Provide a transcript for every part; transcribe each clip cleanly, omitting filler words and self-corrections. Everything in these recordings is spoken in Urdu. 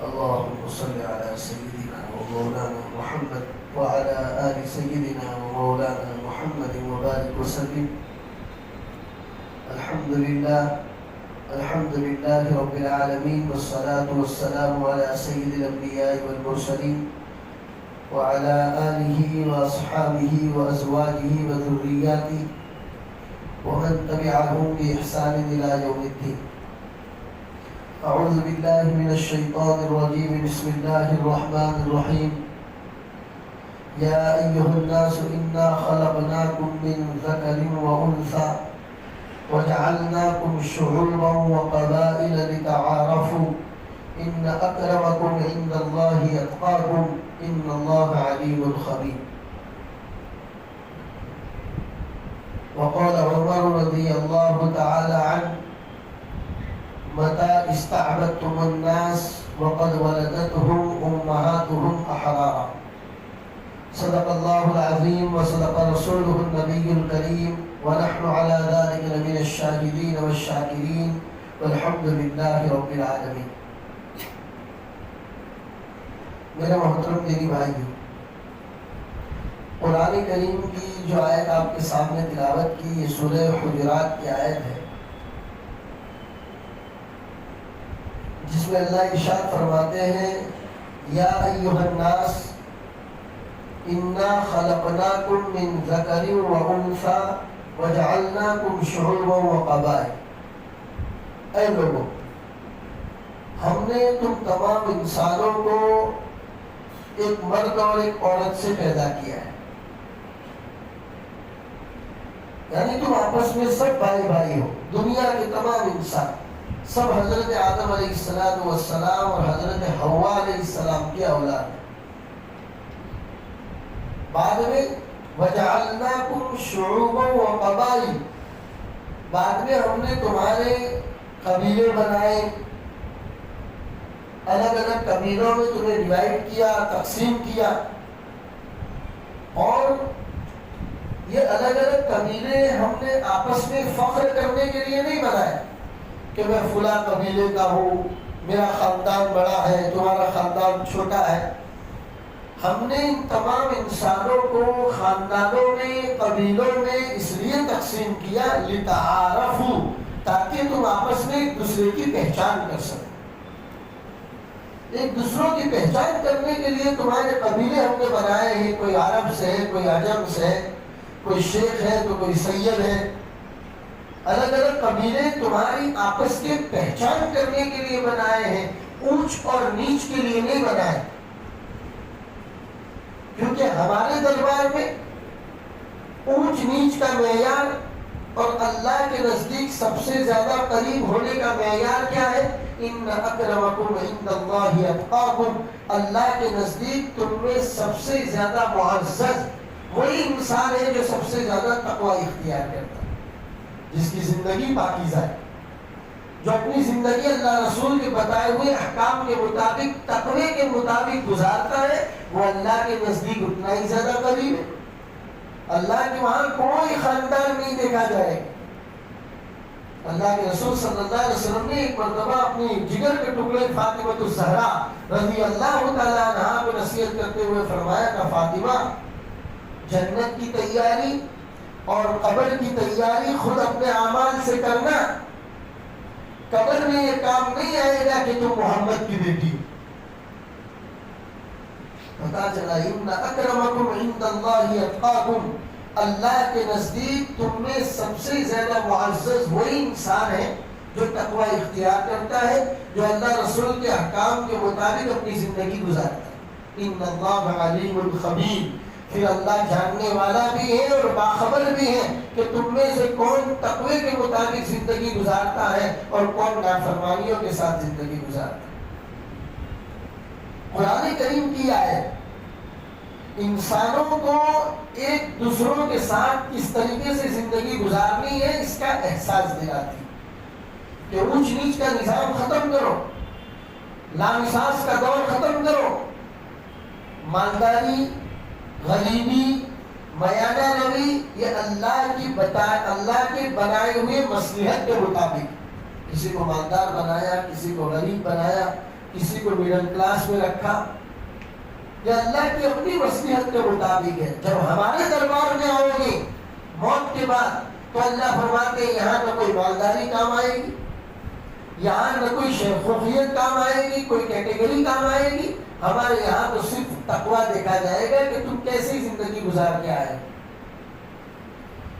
اللهم صل على سيدنا ومولانا محمد وعلى آل سيدنا ومولانا محمد وبارك وسلم. الحمد لله رب العالمين، والصلاة والسلام على سيد الأنبياء والمرسلين وعلى آله وأصحابه وأزواجه وذرياته ومن تبعهم بإحسان إلى يوم الدين. أعوذ بالله من الشيطان الرجيم. بسم الله الرحمن الرحيم. يا أيها الناس إنا خلقناكم من ذكر وأنثى وجعلناكم شعوبا وقبائل لتعارفوا إن أكرمكم عند الله أتقاكم إن الله عليم خبير. وقال عمر رضي الله تعالى عنه: متى استعبدتم الناس وقد ولدتهم أمهاتهم أحرارا. صدق الله العظيم وصدق رسوله النبي الكريم، ونحن على ذلك لمن الشاهدين والشاكرين والحمد لله رب العالمين. میرے محترم دینی بھائیو، قرآن کریم کی جو آیت آپ کے سامنے تلاوت کی، یہ سورہ حجرات کی آیت ہے، جس میں اللہ ارشاد فرماتے ہیں: یا ایھا الناس انا خلقناکم من ذکر وانثی وجعلناکم شعوبا وقبائل. اے لوگوں، ہم نے تم تمام انسانوں کو ایک مرد اور ایک عورت سے پیدا کیا ہے، یعنی تم آپس میں سب بھائی بھائی ہو. دنیا کے تمام انسان سب حضرت آدم علیہ السلام اور حضرت حوا علیہ السلام کی اولاد ہیں. بعد میں وَجَعَلْنَاكُمْ شُعُوبًا وَقَبَائِلَ، بعد میں ہم نے تمہارے قبیلے بنائے، الگ الگ قبیلوں میں تمہیں ڈیوائڈ کیا، تقسیم کیا. اور یہ الگ الگ قبیلے ہم نے آپس میں فخر کرنے کے لیے نہیں بنائے کہ میں فلاں قبیلے کا ہوں، میرا خاندان بڑا ہے، تمہارا خاندان چھوٹا ہے. ہم نے ان تمام انسانوں کو خاندانوں میں، قبیلوں میں اس لیے تقسیم کیا لتعارفوا، تاکہ تم آپس میں ایک دوسرے کی پہچان کر سکو. ایک دوسروں کی پہچان کرنے کے لیے تمہارے قبیلے ہم نے بنائے ہیں. کوئی عرب سے ہے، کوئی عجم سے ہے، کوئی شیخ ہے تو کوئی سید ہے. الگ الگ قبیلے تمہاری آپس کے پہچان کرنے کے لیے بنائے ہیں، اونچ اور نیچ کے لیے نہیں بنائے. کیونکہ ہمارے دربار میں اونچ نیچ کا معیار اور اللہ کے نزدیک سب سے زیادہ قریب ہونے کا معیار کیا ہے؟ ان اکرمکم عند اللہ اتقاکم. اللہ کے نزدیک تم میں سب سے زیادہ معزز وہی انسان ہے جو سب سے زیادہ تقوی اختیار کرتا ہے، جس کی زندگی پاکیزہ ہے، جو اپنی زندگی اللہ رسول کے بتائے ہوئے احکام کے مطابق، تقوی کے مطابق گزارتا ہے، وہ اللہ کے نزدیک اتنا ہی زیادہ قریب ہے. اللہ کے وہاں کوئی خاندان نہیں دیکھا جائے. اللہ کے رسول صلی اللہ علیہ وسلم نے ایک مرتبہ اپنی جگر کے ٹکڑے فاطمہ الزہرا رضی اللہ تعالیٰ عنہا کو نصیحت کرتے ہوئے فرمایا کہ فاطمہ، جنت کی تیاری اور قبر کی تیاری خود اپنے اعمال سے کرنا. قبر میں یہ کام نہیں آئے گا کہ تم محمد کی بیٹی ہو. پتا چلا ان اکرمکم عند اللہ اتقاکم، اللہ کے نزدیک تم میں سب سے زیادہ معزز وہی انسان ہے جو تقوی اختیار کرتا ہے، جو اللہ رسول کے احکام کے مطابق اپنی زندگی گزارتا ہے. ان اللہ علیم خبیر، پھر اللہ جاننے والا بھی ہے اور باخبر بھی ہے کہ تم میں سے کون تقوی کے مطابق زندگی گزارتا ہے اور کون نافرمانیوں کے ساتھ زندگی گزارتا ہے. قرآن کریم کی آیت انسانوں کو ایک دوسروں کے ساتھ کس طریقے سے زندگی گزارنی ہے اس کا احساس دلاتی کہ اونچ نیچ کا نظام ختم کرو، لامساس کا دور ختم کرو، مالداری، غریبی، میانہ روی، یہ اللہ کے بنائے ہوئے مصلحت کے مطابق. کسی کو مالدار بنایا، کسی کو غریب بنایا، کسی کو مڈل کلاس میں رکھا، یہ اللہ کی اپنی مصلحت کے مطابق ہے۔ جب ہمارے دربار میں آؤ گے موت کے بعد تو اللہ فرماتے ہیں یہاں نہ کوئی مالداری کام آئے گی، یہاں نہ کوئی شیخوخیت کام آئے گی، کوئی کیٹیگری کام آئے گی، ہمارے یہاں تو صرف تقویٰ دیکھا جائے گا کہ تم کیسی زندگی گزار کے آئے۔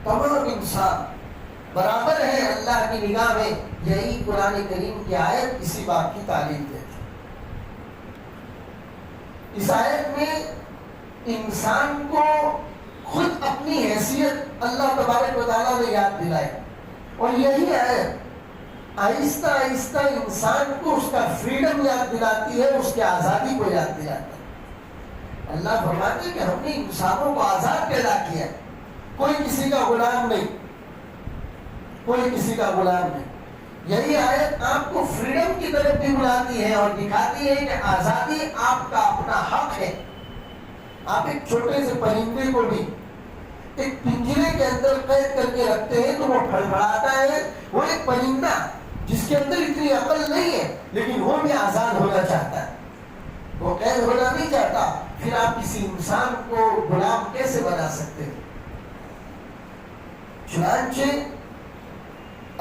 تمام انسان برابر ہے اللہ کی نگاہ میں، یہی قرآن کریم کی آیت اسی بات کی تعلیم دیتی۔ اس آیت میں انسان کو خود اپنی حیثیت اللہ تبارک و تعالیٰ نے یاد دلائی، اور یہی آیت آہستہ آہستہ انسان کو اس کا فریڈم یاد دلاتی ہے، اس کی آزادی کو یاد دلاتی ہے۔ اللہ فرماتے ہیں کہ ہم نے انسانوں کو آزاد پیدا کیا ہے، کوئی کسی کا غلام نہیں، کوئی کسی کا غلام نہیں۔ یہی آیت آپ کو فریڈم کی طرف بھی بلاتی ہے اور دکھاتی ہے کہ آزادی آپ کا اپنا حق ہے۔ آپ ایک چھوٹے سے پرندے کو بھی ایک پنجرے کے اندر قید کر کے رکھتے ہیں تو وہ پھڑپھڑاتا ہے، وہ ایک پرندہ جس کے اندر اتنی عقل نہیں ہے لیکن وہ بھی آزاد ہونا چاہتا ہے، وہ قید ہونا نہیں چاہتا۔ پھر آپ کسی انسان کو غلام کیسے بنا سکتے ہیں؟ چنانچہ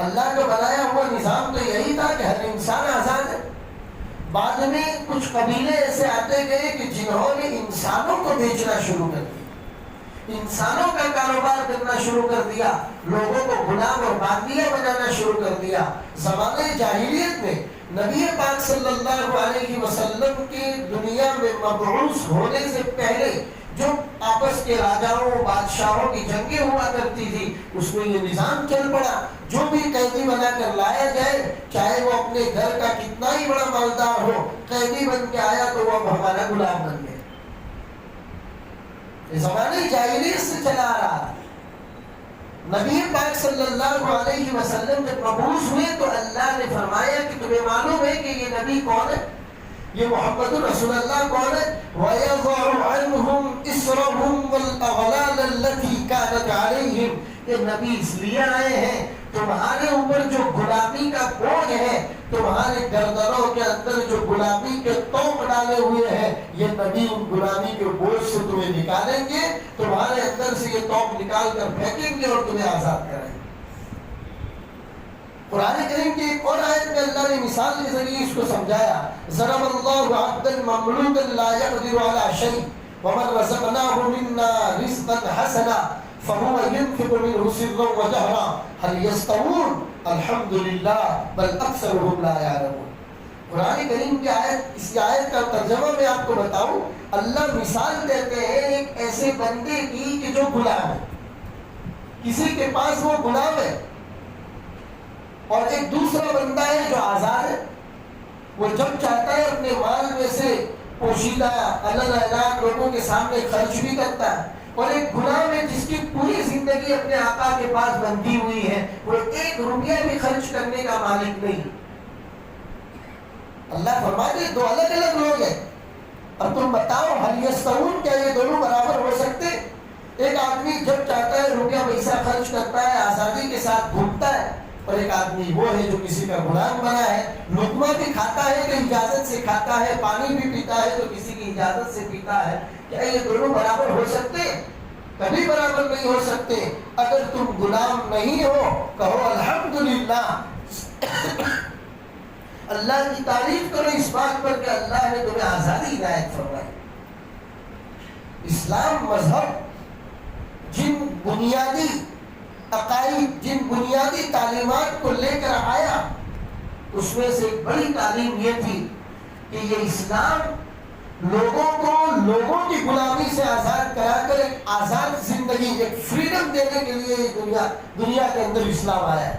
اللہ کا بنایا ہوا نظام تو یہی تھا کہ ہر انسان آزاد ہے۔ بعد میں کچھ قبیلے ایسے آتے گئے کہ جنہوں نے انسانوں کو بیچنا شروع کر دیا، انسانوں کا کاروبار کرنا شروع کر دیا، لوگوں کو غلام اور باندیا بنانا شروع کر دیا۔ زمانے جاہلیت میں نبی پاک صلی اللہ علیہ وسلم کی دنیا میں مبعوث ہونے سے پہلے جو آپس کے راجاؤں بادشاہوں کی جنگیں ہوا کرتی تھی، اس میں یہ نظام چل پڑا، جو بھی قیدی بنا کر لایا جائے، چاہے وہ اپنے گھر کا کتنا ہی بڑا مالدار ہو، قیدی بن کے آیا تو وہ ہمارا غلام بن گیا۔ یہ زمانے جاہلیت سے چلا آ رہا ہے۔ نبی پاک صلی اللہ علیہ وسلم جب مبعوث ہوئے تو اللہ نے فرمایا کہ تمہیں معلوم ہے کہ یہ نبی کون ہے؟ یہ محمد رسول اللہ کون ہے؟ وَيَضَعُ عَنْهُمْ إِسْرَهُمْ وَالْأَغْلَالَ الَّتِي كَانَتْ عَلَيْهِمْ۔ یہ نبی اس لیے آئے ہیں تمہارے اوپر جو غلامی کا بوجھ ہے، تمہارے گردنوں کے اندر جو غلامی کے توق ڈالے ہوئے ہیں، یہ نبی ان غلامی کے بوجھ سے تمہیں نکالیں گے، تمہارے اندر سے یہ توق نکال کر پھینکیں گے اور تمہیں آزاد کریں گے۔ قرآن کریم کی ایک اور آیت میں اللہ نے مثال کے ذریعے اس کو سمجھایا، ضرب اللہ عبدا مملوکا لا يقدر على شيء ومن رزقناه منا رزقا حسنا فهو ينفق منه سرا وجهرا هل يستوون الحمد لله بل اکثرهم لا يعلمون۔ قرآن کریم کی آیت، اس آیت کا ترجمہ میں آپ کو بتاؤں، اللہ مثال دیتے ہیں ایک ایسے بندے کی کہ جو غلام ہے، کسی کے پاس وہ غلام ہے، اور ایک دوسرا بندہ ہے جو آزاد ہے، وہ جب چاہتا ہے اپنے مال میں سے پوشیدہ الگ الگ لوگوں کے سامنے خرچ بھی کرتا ہے، اور ایک غلام ہے جس کی پوری زندگی اپنے آقا کے پاس بندھی ہوئی ہے، وہ ایک روپیہ بھی خرچ کرنے کا مالک نہیں۔ اللہ فرماتے ہیں دو الگ الگ لوگ ہیں، اور تم بتاؤ هل يستوون، کیا یہ دونوں برابر ہو سکتے؟ ایک آدمی جب چاہتا ہے روپیہ پیسہ خرچ کرتا ہے، آزادی کے ساتھ گھومتا ہے، اور ایک آدمی وہ ہے جو کسی کا غلام بنا ہے، لقمہ بھی کھاتا ہے تو اجازت سے کھاتا ہے، پانی بھی پیتا ہے تو کسی کی اجازت سے پیتا ہے۔ کیا یہ دونوں برابر ہو سکتے؟ کبھی برابر نہیں ہو سکتے۔ اگر تم غلام نہیں ہو کہو الحمدللہ، اللہ کی تعریف کرو اس بات پر کہ اللہ نے تمہیں آزادی عنایت فرمائی۔ اسلام مذہب جن بنیادی عقائد، جن بنیادی تعلیمات کو لے کر آیا، اس میں سے ایک بڑی تعلیم یہ تھی کہ یہ اسلام لوگوں کو لوگوں کی غلامی سے آزاد کرا کر ایک آزاد زندگی، ایک فریڈم دینے کے لیے دنیا کے اندر اسلام آیا ہے۔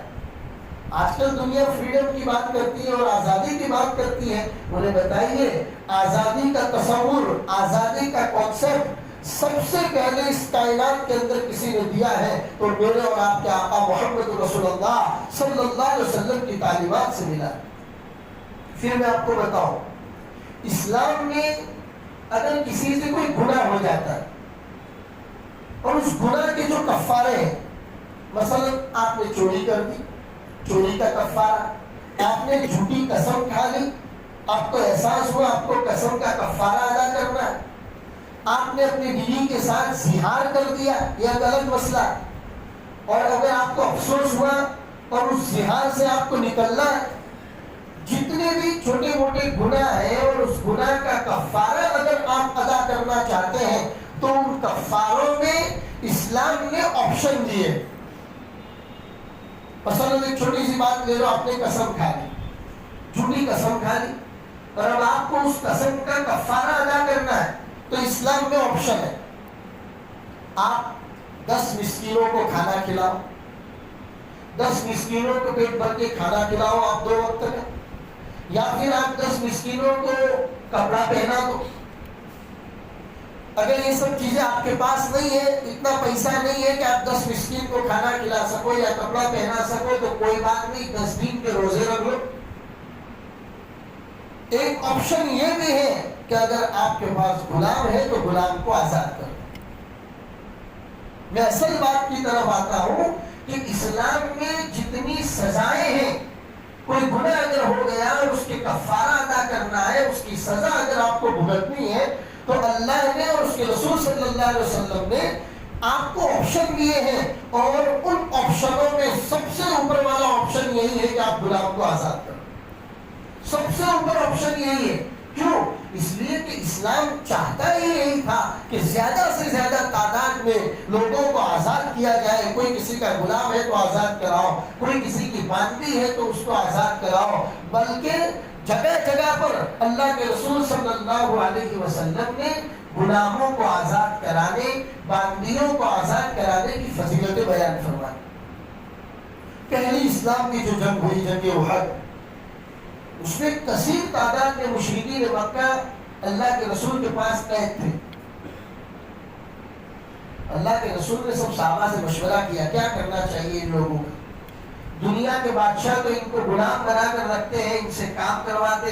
آج کل دنیا فریڈم کی بات کرتی ہے اور آزادی کی بات کرتی ہے، انہیں بتائیے آزادی کا تصور، آزادی کا کانسیپٹ سب سے پہلے اس کائنات کے اندر کسی نے دیا ہے تو میرے اور آپ کے آقا محمد رسول اللہ صلی اللہ علیہ وسلم کی تعلیمات سے ملا۔ پھر میں آپ کو بتاؤں، اسلام میں اگر کسی سے کوئی گناہ ہو جاتا ہے اور اس گناہ کے جو کفارے ہیں، مثلا آپ نے چوری کر دی، چوری کا کفارہ، آپ نے جھوٹی قسم کھا لی، آپ کو احساس ہوا آپ کو قسم کا کفارہ ادا کرنا ہے، آپ نے اپنی بیوی کے ساتھ زہار کر دیا، یہ ایک الگ مسئلہ ہے، اور اگر آپ کو افسوس ہوا اور اس زہار سے آپ کو نکلنا ہے، جتنے بھی چھوٹے موٹے گناہ ہیں اور اس گناہ کا کفارہ اگر آپ ادا کرنا چاہتے ہیں تو ان کفاروں میں اسلام نے آپشن دیے۔ مثلاً ایک چھوٹی سی بات لے لو، آپ نے قسم کھا لی، جھوٹی قسم کھا لی، اور اب آپ کو اس قسم کا کفارہ ادا کرنا ہے تو اسلام میں آپشن ہے، آپ 10 مسکینوں کو کھانا کھلاؤ، 10 مسکینوں کو پیٹ بھر کے کھانا کھلاؤ آپ 2 وقت میں، یا پھر آپ 10 مسکینوں کو کپڑا پہنا دو۔ اگر یہ سب چیزیں آپ کے پاس نہیں ہے، اتنا پیسہ نہیں ہے کہ آپ 10 مسکین کو کھانا کھلا سکو یا کپڑا پہنا سکو، تو کوئی بات نہیں، 10 دن کے روزے رکھ لو۔ ایک آپشن یہ بھی ہے کہ اگر آپ کے پاس غلام ہے تو غلام کو آزاد کرو۔ میں اصل بات کی طرف آتا ہوں کہ اسلام میں جتنی سزائیں ہیں، کوئی گناہ اگر ہو گیا اور اس کے کفارہ ادا کرنا ہے، اس کی سزا اگر آپ کو بھگتنی ہے، تو اللہ نے اور اس کے رسول صلی اللہ علیہ وسلم نے آپ کو آپشن دیے ہیں، اور ان آپشنوں میں سب سے اوپر والا آپشن یہی ہے کہ آپ غلام کو آزاد کریں۔ سب سے اوپر آپشن یہی ہے۔ کیوں؟ اس لیے کہ اسلام چاہتا ہی یہی تھا کہ زیادہ سے زیادہ تعداد میں لوگوں کو آزاد کیا جائے۔ کوئی کسی کا غلام ہے تو آزاد کراؤ، کوئی کسی کی باندی ہے تو اس کو آزاد کراؤ، بلکہ جگہ جگہ پر اللہ کے رسول صلی اللہ علیہ وسلم نے غلاموں کو آزاد کرانے، باندیوں کو آزاد کرانے کی فضیلتیں بیان فرمائی۔ پہلی اسلام کی جو جنگ ہوئی، جنگ احد، اس میں کثیر تعداد میں مشرکین مکہ اللہ کے رسول کے پاس قید تھے۔ اللہ کے رسول نے سب صحابہ سے مشورہ کیا کیا کرنا چاہیے ان لوگوں کو۔ دنیا کے بادشاہ تو ان کو غلام بنا کر رکھتے ہیں، ان سے کام کرواتے۔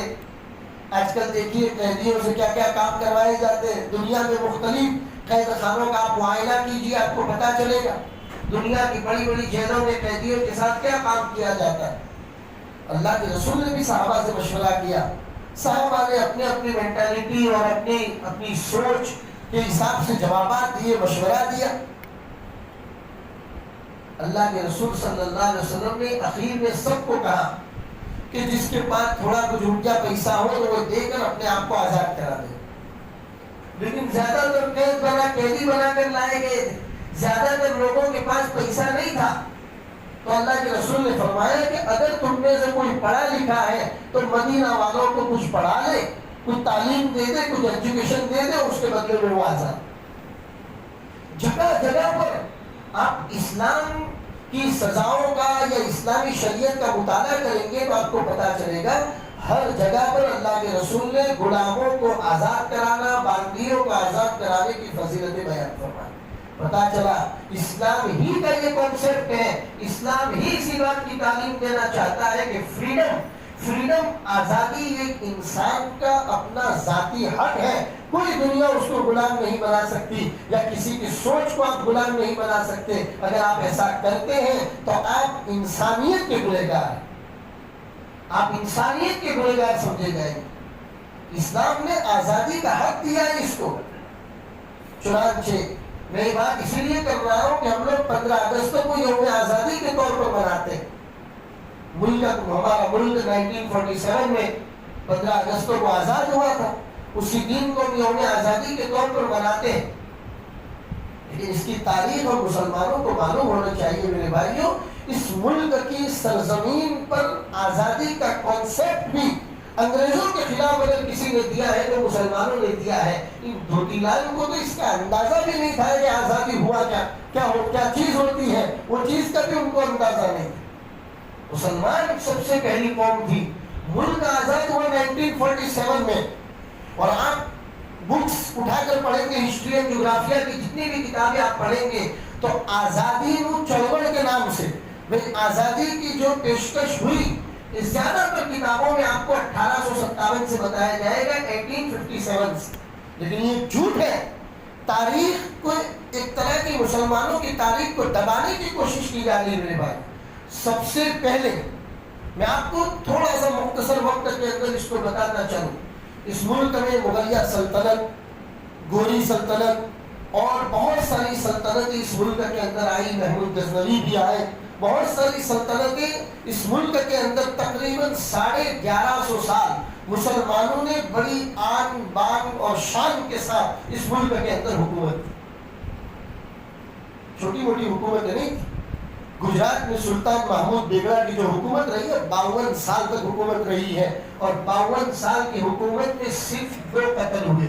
آج کل دیکھیے قیدیوں سے کیا کیا کام کروائے جاتے ہیں۔ دنیا میں مختلف قید خانوں کا آپ معائنہ کیجیے، آپ کو پتہ چلے گا دنیا کی بڑی بڑی جیلوں میں قیدیوں کے ساتھ کیا کام کیا جاتا ہے۔ اللہ کے رسول نے بھی صحابہ سے مشورہ کیا، صحابہ نے اپنی اپنی مینٹالٹی اور اپنی سوچ کے حساب سے جوابات دیے، مشورہ دیا۔ اللہ کے رسول صلی اللہ علیہ وسلم نے اخیر میں سب کو کہا کہ جس کے پاس تھوڑا کچھ روپیہ پیسہ ہو تو وہ دے کر اپنے آپ کو آزاد کرا دے۔ لیکن زیادہ تر قیدی بنا کر لائے گئے تھے، زیادہ تر لوگوں کے پاس پیسہ نہیں تھا۔ تو اللہ کے رسول نے فرمایا کہ اگر تم میں سے کوئی پڑھا لکھا ہے تو مدینہ والوں کو کچھ پڑھا لے، کچھ تعلیم دے دے، کچھ ایجوکیشن دے دے، اس کے بدلے میں وہ آزاد۔ جگہ جگہ پر آپ اسلام کی سزاؤں کا یا اسلامی شریعت کا مطالعہ کریں گے تو آپ کو پتہ چلے گا ہر جگہ پر اللہ کے رسول نے غلاموں کو آزاد کرانا، باندیوں کو آزاد کرانے کی فضیلتیں بیان فرمائی۔ پتا چلا اسلام ہی کا یہ کانسیپٹ ہے، اسلام ہی اسی بات کی تعلیم دینا چاہتا ہے کہ فریڈم، آزادی ایک انسان کا اپنا ذاتی حق ہے۔ کوئی دنیا اس کو غلام نہیں بنا سکتی، یا کسی کی سوچ کو آپ غلام نہیں بنا سکتے۔ اگر آپ ایسا کرتے ہیں تو آپ انسانیت کے گنہگار ہیں، آپ انسانیت کے گنہگار سمجھے جائیں گے۔ اسلام نے آزادی کا حق دیا ہے اس کو۔ چنانچہ میں یہ بات اسی لیے کر رہا ہوں کہ ہم لوگ 15 اگست کو یوم آزادی کے طور پر مناتے ہیں۔ ہمارا ملک 1947 میں 15 اگست کو آزاد ہوا تھا، اسی دن کو ہم یوم آزادی کے طور پر مناتے ہیں۔ لیکن اس کی تاریخ اور مسلمانوں کو معلوم ہونا چاہیے میرے بھائیوں، اس ملک کی سرزمین پر آزادی کا کانسیپٹ بھی انگریزوں کے خلاف اگر کسی نے دیا ہے تو مسلمانوں نے دیا ہے۔ ان دھوتی لالوں کو تو اس کا اندازہ بھی نہیں تھا کہ آزادی ہوا کیا چیز ہوتی ہے، وہ چیز کا بھی ان کو اندازہ نہیں تھا۔ مسلمان سب سے پہلی قوم تھی، ملک آزاد ہوا 1947 میں، اور آپ بکس اٹھا کر پڑھیں گے، ہسٹری اور جغرافیہ کی جتنی بھی کتابیں آپ پڑھیں گے تو آزادی چڑوڑ کے نام سے آزادی کی جو پیشکش ہوئی، زیادہ تر کتابوں میں آپ کو 1857 سے بتایا جائے گا، 1857 سے۔ لیکن یہ جھوٹ ہے۔ تاریخ کو ایک طرح کی مسلمانوں کی تاریخ کو دبانے کی کوشش کی جا رہی ہے میرے بھائی۔ سب سے پہلے میں آپ کو تھوڑا سا مختصر وقت کے اندر اس کو بتانا چاہوں. اس ملک میں مغلیہ سلطنت، گوری سلطنت اور بہت ساری سلطنتیں اس ملک کے اندر آئی. محمود غزنوی بھی آئے. بہت ساری سلطنتیں اس ملک کے اندر تقریباً 1150 سال مسلمانوں نے بڑی آن بان اور شان کے ساتھ اس ملک کے اندر حکومت کی. چھوٹی موٹی حکومتیں نہیں تھی. گجرات میں سلطان محمود بیگڑا کی جو حکومت رہی ہے 52 سال تک حکومت رہی ہے، اور 52 سال کی حکومت میں صرف 2 قتل ہوئے.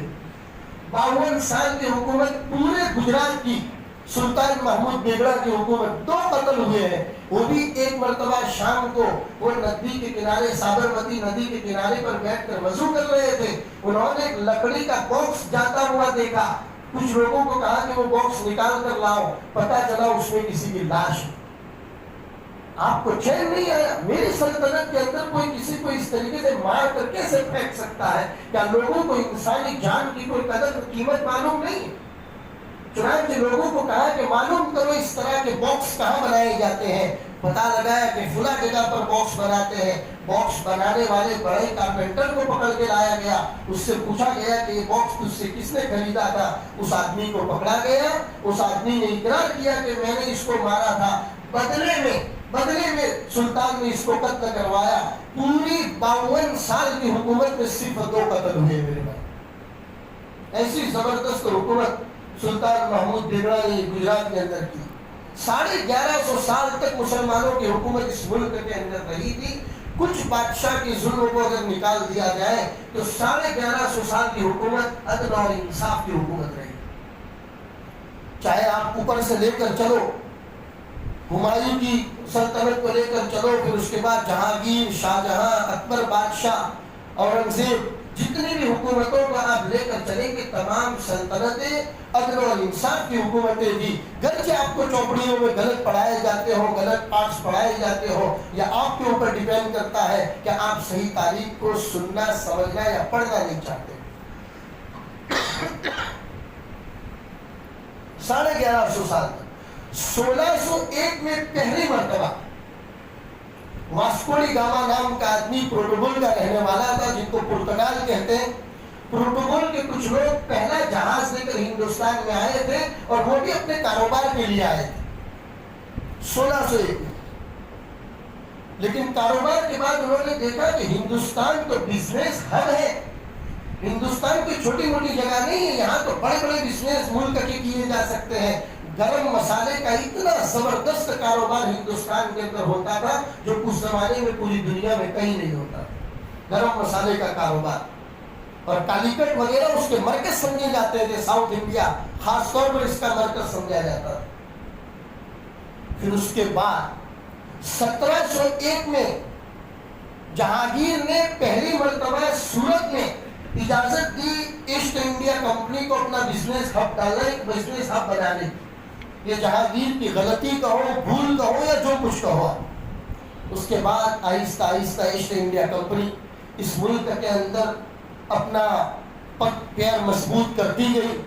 52 سال کی حکومت پورے گجرات کی سلطان محمود بیگڑا کی حکومت 2 قتل ہوئے ہیں. وہ بھی ایک مرتبہ شام کو وہ ندی کے کنارے، سابرمتی ندی کے کنارے پر بیٹھ کر وضو کر رہے تھے. انہوں نے ایک لکڑی کا باکس جاتا ہوا دیکھا. کچھ لوگوں کو کہا کہ وہ باکس نکال کر لاؤ. پتہ چلا اس میں کسی کی لاش ہے. آپ کو چین نہیں آیا؟ میری سلطنت کے اندر کوئی کسی کو اس طریقے سے مار کر کیسے پھینک سکتا ہے؟ کیا لوگوں کو انسانی جان کی کوئی قدر قیمت معلوم نہیں؟ چنانچہ لوگوں کو کہا کہ معلوم کرو اس طرح کے باکس کہاں بنائے جاتے ہیں. پتا لگایا کہ فلاں جگہ پر باکس بناتے ہیں. باکس بنانے والے بڑے کارپینٹر کو پکڑ کے لایا گیا. اس سے پوچھا گیا کہ یہ باکس تجھ سے کس نے خریدا تھا؟ اس آدمی کو پکڑا گیا. اس آدمی نے اقرار کیا کہ میں نے اس کو مارا تھا. بدلے میں سلطان نے اس کو قتل کروایا. پوری 52 سال کی حکومت میں صرف 2 قتل ہوئے میرے بھائی. ایسی زبردست حکومت سلطان محمود بیگڑا نے گجرات کے اندر کی. 1150 سال تک مسلمانوں کی حکومت اس ملک کے اندر رہی تھی. کچھ بادشاہ کے ظلم کو اگر نکال دیا جائے تو 1150 سال کی حکومت عدل اور انصاف کی حکومت رہی. چاہے آپ اوپر سے لے کر چلو ہمایوں کی سلطنت کو لے کر چلو، پھر اس کے بعد جہانگیر، شاہجہاں، اکبر بادشاہ، اورنگزیب، جتنی بھی حکومتوں کا آپ لے کر چلیں کہ تمام سلطنتیں عدل اور انصاف کی حکومتیں تھی. گرچہ آپ کو چوپڑیوں میں غلط پڑھائے جاتے ہو، غلط پارٹس پڑھائے جاتے ہو، یا آپ کے اوپر ڈیپینڈ کرتا ہے کہ آپ صحیح تاریخ کو سننا، سمجھنا یا پڑھنا نہیں چاہتے. 1150 سال تک. 1601 میں پہلی مرتبہ واسکو ڈی گاما نام کا آدمی پورٹوگل کا رہنے والا تھا، جن کو پرتگال کہتے ہیں. پورٹوگل کے کچھ لوگ پہلا جہاز لے کر ہندوستان میں آئے تھے، اور وہ بھی اپنے کاروبار کے لیے آئے تھے 1601 میں. لیکن کاروبار کے بعد انہوں نے دیکھا کہ ہندوستان تو بزنس ہب ہے. ہندوستان کوئی چھوٹی موٹی جگہ نہیں ہے. یہاں تو بڑے بڑے بزنس ملک کے کیے جا سکتے ہیں. گرم مسالے کا اتنا زبردست کاروبار ہندوستان کے اندر ہوتا تھا جو اس زمانے میں پوری دنیا میں کہیں نہیں ہوتا. گرم مسالے کا کاروبار اور کالیکٹ وغیرہ اس کے مرکز سمجھے جاتے تھے. ساؤتھ انڈیا خاص طور پر اس کا مرکز سمجھا جاتا تھا. پھر اس کے بعد 1701 میں جہانگیر نے پہلی مرتبہ سورت میں اجازت دی ایسٹ انڈیا کمپنی کو اپنا بزنس ہب ڈالنے، بزنس ہب بنانے. یہ جہانگیر کی غلطی کہو، بھول کہو، یا جو کچھ کہو. اس کے بعد آہستہ آہستہ ایسٹ انڈیا کمپنی اس ملک کے اندر اپنا پیر مضبوط کرتی گئی،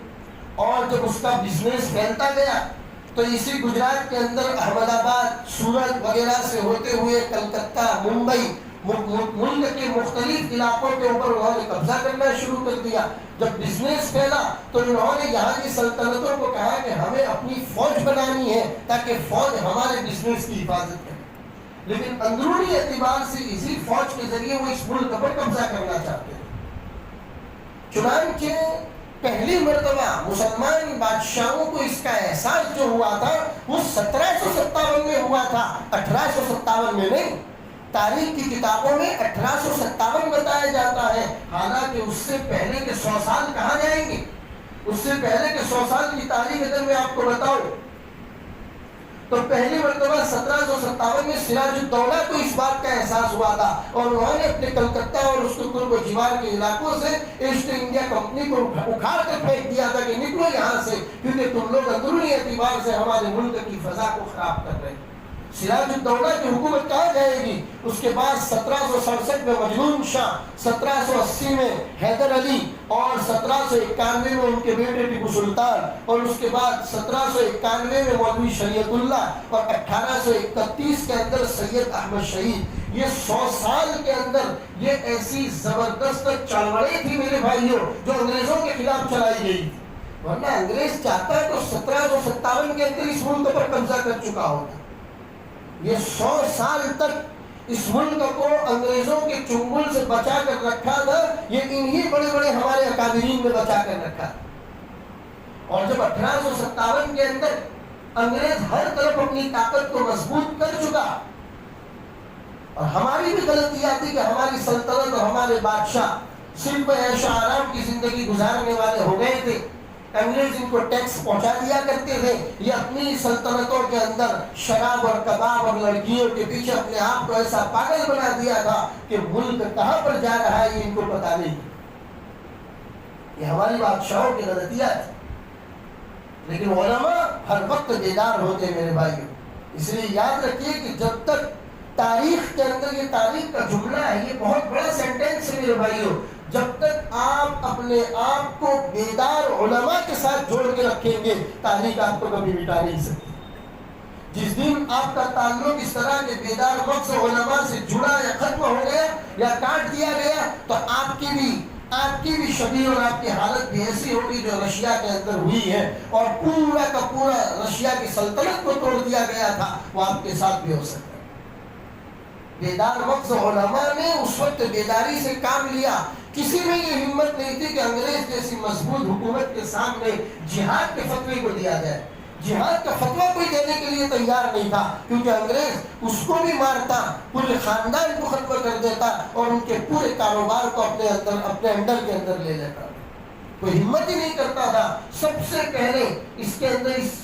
اور جب اس کا بزنس پھیلتا گیا تو اسی گجرات کے اندر احمد آباد، سورت وغیرہ سے ہوتے ہوئے کلکتہ، ممبئی، ملک کے مختلف علاقوں کے اوپر انہوں نے قبضہ کرنا شروع کر دیا. جب بزنس پھیلا تو انہوں نے یہاں کی سلطنتوں کو کہا کہ ہمیں اپنی فوج بنانی ہے تاکہ فوج ہمارے بزنس کی حفاظت کرے. لیکن اندرونی اعتبار سے اسی فوج کے ذریعے وہ اس ملک پر قبضہ کرنا چاہتے ہیں. چنانچہ پہلی مرتبہ مسلمان بادشاہوں کو اس کا احساس جو ہوا تھا وہ 1757 میں ہوا تھا، 1857 میں نہیں. تاریخ کی کتابوں میں 1857 بتایا جاتا ہے، حالانکہ اس سے پہلے کے 100 سال کہاں جائیں گے. اس سے پہلے کے 100 سال کی تاریخ اگر میں آپ کو بتاؤں تو پہلی مرتبہ 1757 میں سراج الدولہ کو اس بات کا احساس ہوا تھا، اور انہوں نے اپنے کلکتہ اور اس کے قرب و جوار کے علاقوں سے ایسٹ انڈیا کمپنی کو اکھاڑ کر پھینک دیا تھا کہ نکلو یہاں سے، کیونکہ تم لوگ اندرونی اعتبار سے ہمارے ملک کی فضا کو خراب کر رہے ہیں. سراج الدولہ کی حکومت کہاں جائے گی؟ اس کے بعد 1767 میں مجنون شاہ، 1780 میں حیدر علی، اور 1791 میں ان کے بیٹے ٹیپو سلطان، اور اس کے بعد 1791 میں مولوی شریعت اللہ، اور 1831 کے اندر سید احمد شہید. یہ 100 سال کے اندر یہ ایسی زبردست چڑھوڑیں تھی میرے بھائیوں جو انگریزوں کے خلاف چلائی گئی تھی، ورنہ انگریز چاہتا ہے تو 1757 کے اندر اس ملک پر قبضہ کر چکا ہوتا۔ یہ 100 سال تک اس ملک کو انگریزوں کے چنگل سے بچا کر رکھا تھا، یہ انہی بڑے بڑے ہمارے اکابرین نے بچا کر رکھا۔ اور جب 1857 کے اندر انگریز ہر طرف اپنی طاقت کو مضبوط کر چکا، اور ہماری بھی غلطی آتی کہ ہماری سلطنت اور ہمارے بادشاہ صرف عیش و آرام کی زندگی گزارنے والے ہو گئے تھے، انگریز ان کو ٹیکس پہنچا دیا کرتے تھے، یہ اپنی سلطنتوں کے اندر شراب اور کباب اور لڑکیوں کے پیچھے اپنے آپ کو ایسا پاگل بنا دیا تھا کہ ملک کہاں پر جا رہا ہے یہ ان کو پتا نہیں۔ یہ ہماری بادشاہوں کی غلطیاں تھی، لیکن علماء ہر وقت بیدار ہوتے ہیں میرے بھائیوں۔ اس لیے یاد رکھیے کہ جب تک تاریخ کے اندر، یہ تاریخ کا جملہ ہے، یہ بہت بڑا سینٹینس ہے میرے بھائیوں، جب تک آپ اپنے آپ کو بیدار علماء کے ساتھ جوڑ کے رکھیں گے تاریخ آپ کو کبھی مٹا نہیں سکتی۔ جس دن آپ کا تعلق اس طرح کے بیدار مغز علماء سے جڑا یا ختم ہو گیا یا کاٹ دیا گیا تو آپ کی بھی شبیہ اور آپ کی حالت بھی ایسی ہوگی جو رشیا کے اندر ہوئی ہے، اور پورا کا پورا رشیا کی سلطنت کو توڑ دیا گیا تھا، وہ آپ کے ساتھ بھی ہو سکتا ہے۔ بیدار مغز علماء نے اس وقت بیداری سے کام لیا، کسی میں یہ ہمت نہیں تھی کہ انگریز جیسی مضبوط حکومت کے سامنے جہاد کے فتوے کو دیا جائے۔ جہاد کا فتویٰ کوئی دینے کے لیے تیار نہیں تھا، کیونکہ انگریز اس کو بھی مارتا، پورے خاندان کو ختم کر دیتا اور ان کے پورے کاروبار کو اپنے انڈر کے اندر لے لیتا۔ کوئی ہمت ہی نہیں کرتا تھا۔ سب سے پہلے اس کے اندر اس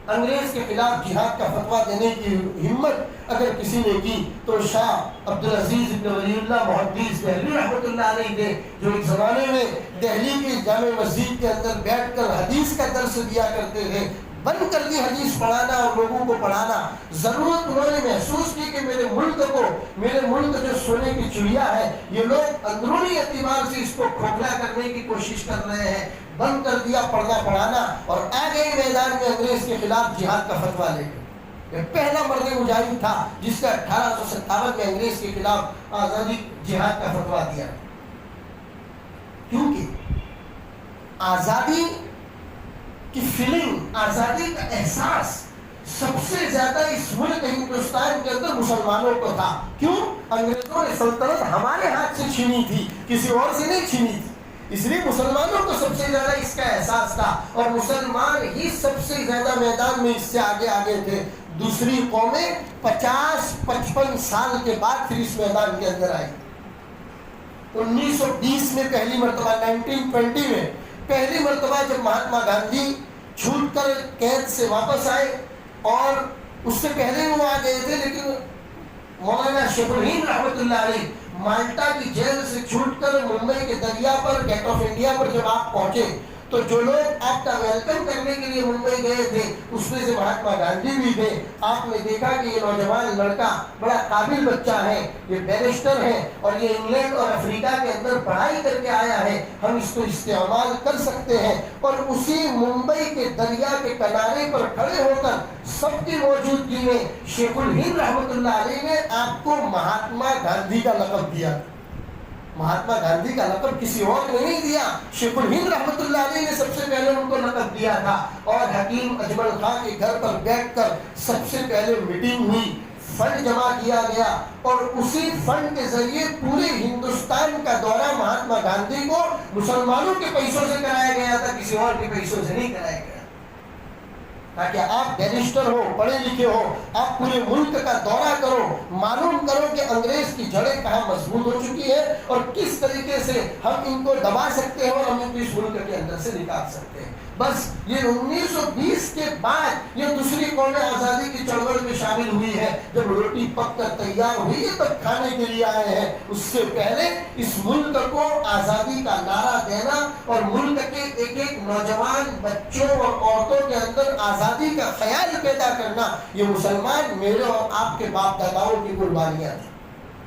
انگریز کے خلاف جہاد کا فتویٰ دینے کی ہمت اگر کسی نے کی تو شاہ عبدالعزیز ابن ولی اللہ محدث دہلوی رحمۃ اللہ علیہ تھے، جو ایک زمانے میں دہلی کی جامع مسجد کے اندر بیٹھ کر حدیث کا درس دیا کرتے تھے۔ بند کر دی حدیث پڑھانا اور لوگوں کو پڑھانا۔ ضرورت انہوں نے محسوس کی کہ میرے ملک جو سونے کی چڑیا ہے، یہ لوگ اندرونی اعتبار سے اس کو کھوکھلا کرنے کی کوشش کر رہے ہیں۔ بند کر دیا پڑھنا پڑھانا اور آ گئے میدان میں انگریز کے خلاف جہاد کا فتویٰ لے کر۔ یہ پہلا مرد مجاہد تھا جس کا 1857 میں انگریز کے خلاف آزادی جہاد کا فتویٰ دیا، کیونکہ آزادی کی فیلنگ، آزادی کا احساس سب سے زیادہ اس ملک ہندوستان کے اندر مسلمانوں کو تھا۔ کیوں؟ انگریزوں نے سلطنت ہمارے ہاتھ سے چھینی تھی، کسی اور سے نہیں چھینی تھی، اس لیے مسلمانوں کو سب سے زیادہ اس کا احساس تھا، اور مسلمان ہی سب سے زیادہ میدان میں اس سے آگے تھے۔ دوسری قومیں 50-55 سال کے بعد پھر اس میدان کے اندر آئی۔ 1920 میں پہلی مرتبہ، 1920 میں پہلی مرتبہ جب مہاتما گاندھی چھوٹ کر قید سے واپس آئے، اور اس سے پہلے وہ آ گئے تھے، لیکن مولانا شیخ الہند رحمۃ اللہ علیہ مالٹا کی جیل سے چھوٹ کر ممبئی کے دریا پر، گیٹ آف انڈیا پر جب آپ پہنچے تو جو لوگ آپ کا ویلکم کرنے کے لیے ممبئی گئے تھے اس میں سے مہاتما گاندھی بھی تھے۔ آپ نے دیکھا کہ یہ نوجوان لڑکا بڑا قابل بچہ ہے، یہ بیرسٹر ہے اور یہ انگلینڈ اور افریقہ کے اندر پڑھائی کر کے آیا ہے، ہم اس کو استعمال کر سکتے ہیں۔ اور اسی ممبئی کے دریا کے کنارے پر کھڑے ہو کر سب کی موجودگی میں شیخ الہند رحمۃ اللہ علیہ نے آپ کو مہاتما گاندھی کا لقب دیا۔ مہاتما گاندھی کا لقب کسی اور نے نہیں دیا، شیخ الہند رحمۃ اللہ علیہ نے سب سے پہلے ان کو لقب دیا تھا۔ اور حکیم اجمل خان کے گھر پر بیٹھ کر سب سے پہلے میٹنگ ہوئی، فنڈ جمع کیا گیا، اور اسی فنڈ کے ذریعے پورے ہندوستان کا دورہ مہاتما گاندھی کو مسلمانوں کے پیسوں سے کرایا گیا تھا، کسی اور کے پیسوں سے نہیں کرایا گیا، تاکہ آپ بیرسٹر ہو، پڑھے لکھے ہو، آپ پورے ملک کا دورہ کرو، معلوم کرو کہ انگریز کی جڑیں کہاں مضبوط ہو چکی ہے اور کس طریقے سے ہم ان کو دبا سکتے ہیں اور ہم ان کو اس ملک کے اندر سے نکال سکتے ہیں۔ بس یہ 1920 کے بعد یہ دوسری قومیں آزادی کی چڑھوڑ میں شامل ہوئی ہے، جب روٹی پک کر تیار ہوئی ہے تب کھانے کے لیے آئے ہیں۔ اس سے پہلے اس ملک کو آزادی کا نعرہ دینا اور ملک کے ایک ایک نوجوان بچوں اور عورتوں کے اندر آزادی کا خیال پیدا کرنا، یہ مسلمان میرے اور آپ کے باپ داداؤں کی قربانیاں تھیں۔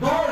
2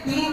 3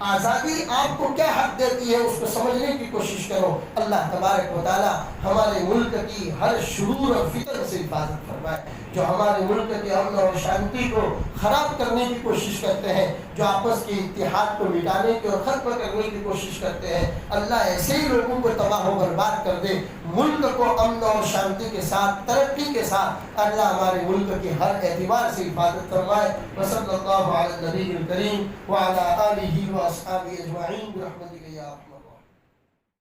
آزادی آپ کو کیا حق دیتی ہے اس کو سمجھنے کی کوشش کرو. اللہ تبارک و تعالی ہمارے ملک کی ہر شرور اور فتن سے حفاظت فرمائے. جو ہمارے ملک کے امن اور شانتی کو خراب کرنے کی کوشش کرتے ہیں, جو آپس کے اتحاد کو مٹانے کی اور ختم کرنے کی کوشش کرتے ہیں, اللہ ایسے ہی لوگوں کو تباہ و برباد کر دے. ملک کو امن اور شانتی کے ساتھ, ترقی کے ساتھ اللہ ہمارے ملک کی ہر اعتبار سے حفاظت فرمائے. وصلی اللہ علی النبی الکریم وعلی آلہ واصحابہ اجمعین برحمتک یا ارحم